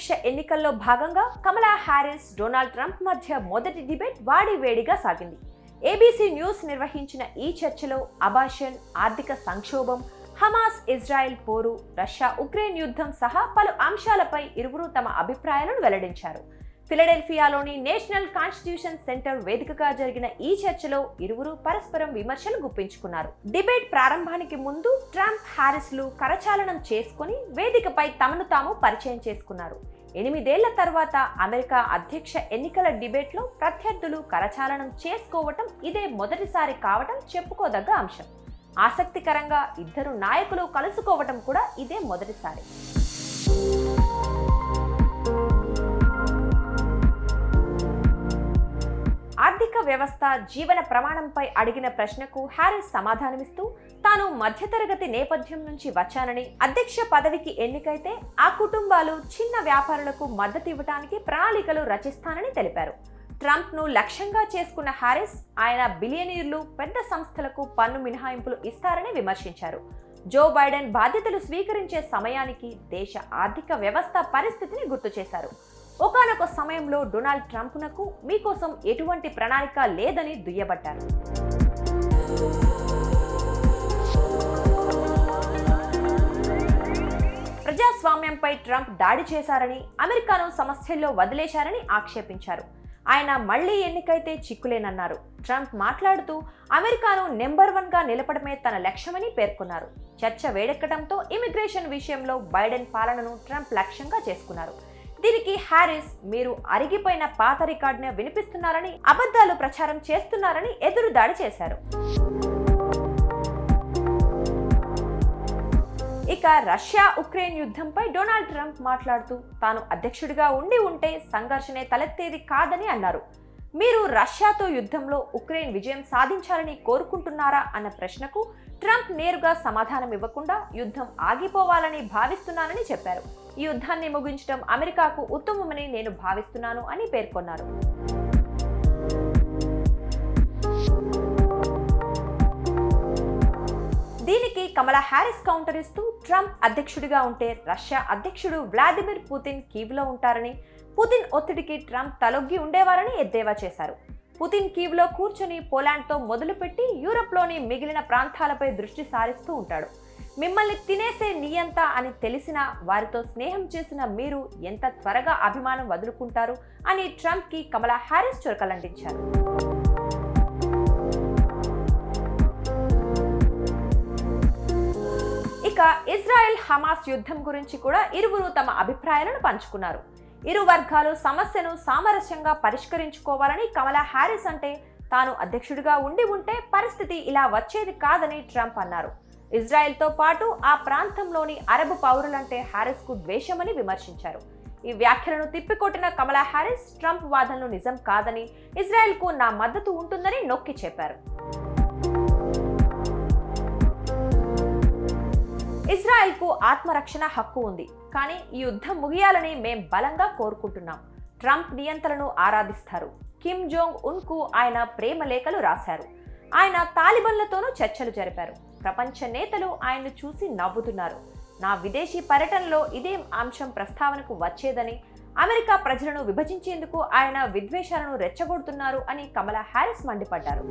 అధ్యక్ష ఎన్నికల్లో భాగంగా కమలా హ్యారిస్, డొనాల్డ్ ట్రంప్ మధ్య మొదటి డిబేట్ వాడివేడిగా సాగింది. ఏబీసీ న్యూస్ నిర్వహించిన ఈ చర్చలో అబార్షన్, ఆర్థిక సంక్షోభం, హమాస్ ఇజ్రాయెల్ పోరు, రష్యా ఉక్రెయిన్ యుద్ధం సహా పలు అంశాలపై ఇరువురు తమ అభిప్రాయాలను వెల్లడించారు. ఫిలడెల్ఫియాలోని నేషనల్ కాన్స్టిట్యూషన్ సెంటర్ వేదికగా జరిగిన ఈ చర్చలో ఇరువురు పరస్పరం విమర్శలు గుప్పించుకున్నారు. డిబేట్ ప్రారంభానికి ముందు ట్రంప్, హ్యారిస్లు కరచాలనం చేసుకుని వేదికపై తమను తాము పరిచయం చేసుకున్నారు. 8 ఏళ్ల తర్వాత అమెరికా అధ్యక్ష ఎన్నికల డిబేట్లో ప్రత్యర్థులు కరచాలనం చేసుకోవటం ఇదే మొదటిసారి కావటం చెప్పుకోదగ్గ అంశం. ఆసక్తికరంగా ఇద్దరు నాయకులు కలుసుకోవటం కూడా ఇదే మొదటిసారి. ఆర్థిక వ్యవస్థ, జీవన ప్రమాణంపై అడిగిన ప్రశ్నకు హ్యారిస్ సమాధానమిస్తూ తాను మధ్యతరగతి నేపథ్యం నుంచి వచ్చానని, అధ్యక్ష పదవికి ఎన్నికైతే ఆ కుటుంబాలు, చిన్న వ్యాపారులకు మద్దతు ఇవ్వడానికి ప్రణాళికలు రచిస్తానని తెలిపారు. ట్రంప్ను లక్ష్యంగా చేసుకున్న హ్యారిస్ ఆయన బిలియనీర్లు, పెద్ద సంస్థలకు పన్ను మినహాయింపులు ఇస్తారని విమర్శించారు. జో బైడెన్ బాధ్యతలు స్వీకరించే సమయానికి దేశ ఆర్థిక వ్యవస్థ పరిస్థితిని గుర్తు చేశారు. ఒకానొక సమయంలో డొనాల్డ్ ట్రంప్నకు మీకోసం ఎటువంటి ప్రణాళిక లేదని దుయ్యబట్టారు. ప్రజాస్వామ్యంపై ట్రంప్ దాడి చేశారని, అమెరికాను సమస్యల్లో వదిలేశారని ఆక్షేపించారు. ఆయన మళ్లీ ఎన్నికైతే చిక్కులేనన్నారు. ట్రంప్ మాట్లాడుతూ అమెరికాను నెంబర్ 1గా నిలపడమే తన లక్ష్యమని పేర్కొన్నారు. చర్చ వేడెక్కడంతో ఇమిగ్రేషన్ విషయంలో బైడెన్ పాలనను ట్రంప్ లక్ష్యంగా చేసుకున్నారు. దీనికి హ్యారిస్, మీరు అరిగిపోయిన పాత రికార్డును వినిపిస్తున్నారని, అబద్ధాలు ప్రచారం చేస్తున్నారని ఎదురుదాడి చేశారు. ఇక రష్యా ఉక్రెయిన్ యుద్ధంపై డొనాల్డ్ ట్రంప్ మాట్లాడుతూ తాను అధ్యక్షుడిగా ఉంటే సంఘర్షణే తలెత్తేది కాదని అన్నారు. మీరు రష్యాతో యుద్ధంలో ఉక్రెయిన్ విజయం సాధించాలని కోరుకుంటున్నారా అన్న ప్రశ్నకు ట్రంప్ నేరుగా సమాధానం ఇవ్వకుండా యుద్ధం ఆగిపోవాలని భావిస్తున్నానని చెప్పారు. ఈ యుద్ధాన్ని ముగించడం అమెరికాకు ఉత్తమమని నేను భావిస్తున్నాను అని పేర్కొన్నారు. దీనికి కమలా హ్యారిస్ కౌంటర్ ఇస్తూ ట్రంప్ అధ్యక్షుడిగా ఉంటే రష్యా అధ్యక్షుడు వ్లాదిమిర్ పుతిన్ కీవ్లో ఉంటారని, పుతిన్ ఒత్తిడికి ట్రంప్ తలొగ్గి ఉండేవారని ఎద్దేవా చేశారు. పుతిన్ కీవ్లో కూర్చొని పోలాండ్తో మొదలుపెట్టి యూరప్లోని మిగిలిన ప్రాంతాలపై దృష్టి సారిస్తూ ఉంటాడు. మిమ్మల్ని తినేసే నియంత అని తెలిసినా వారితో స్నేహం చేసిన మీరు ఎంత త్వరగా అభిమానం వదులుకుంటారు అని ట్రంప్కి కమలా హ్యారిస్ చురకలంటించారు. ఇక ఇజ్రాయెల్ హమాస్ యుద్ధం గురించి కూడా ఇరువురు తమ అభిప్రాయాలను పంచుకున్నారు. ఇరు వర్గాలు సమస్యను సామరస్యంగా పరిష్కరించుకోవాలని కమలా హ్యారిస్ అంటే, తాను అధ్యక్షుడిగా ఉంటే పరిస్థితి ఇలా వచ్చేది కాదని ట్రంప్ అన్నారు. ఇజ్రాయెల్తో పాటు ఆ ప్రాంతంలోని అరబ్ పౌరులంటే హ్యారిస్కు ద్వేషమని విమర్శించారు. ఈ వ్యాఖ్యలను తిప్పికొట్టిన కమలా హ్యారిస్ ట్రంప్ వాదనలు నిజం కాదని, ఇజ్రాయెల్కు నా మద్దతు ఉంటుందని నొక్కి చెప్పారు. ఇజ్రాయెల్కు ఆత్మరక్షణ హక్కు ఉంది, కానీ ఈ యుద్ధం ముగియాలని మేం బలంగా కోరుకుంటున్నాం. ట్రంప్ నియంత్రణను ఆరాధిస్తారు. కిమ్ జోంగ్ ఉన్కు ఆయన ప్రేమ లేఖలు రాశారు. ఆయన తాలిబన్లతోనూ చర్చలు జరిపారు. ప్రపంచ నేతలు ఆయన్ను చూసి నవ్వుతున్నారు. నా విదేశీ పర్యటనలో ఇదే అంశం ప్రస్తావనకు వచ్చేదని, అమెరికా ప్రజలను విభజించేందుకు ఆయన విద్వేషాలను రెచ్చగొడుతున్నారు అని కమలా హ్యారిస్ మండిపడ్డారు.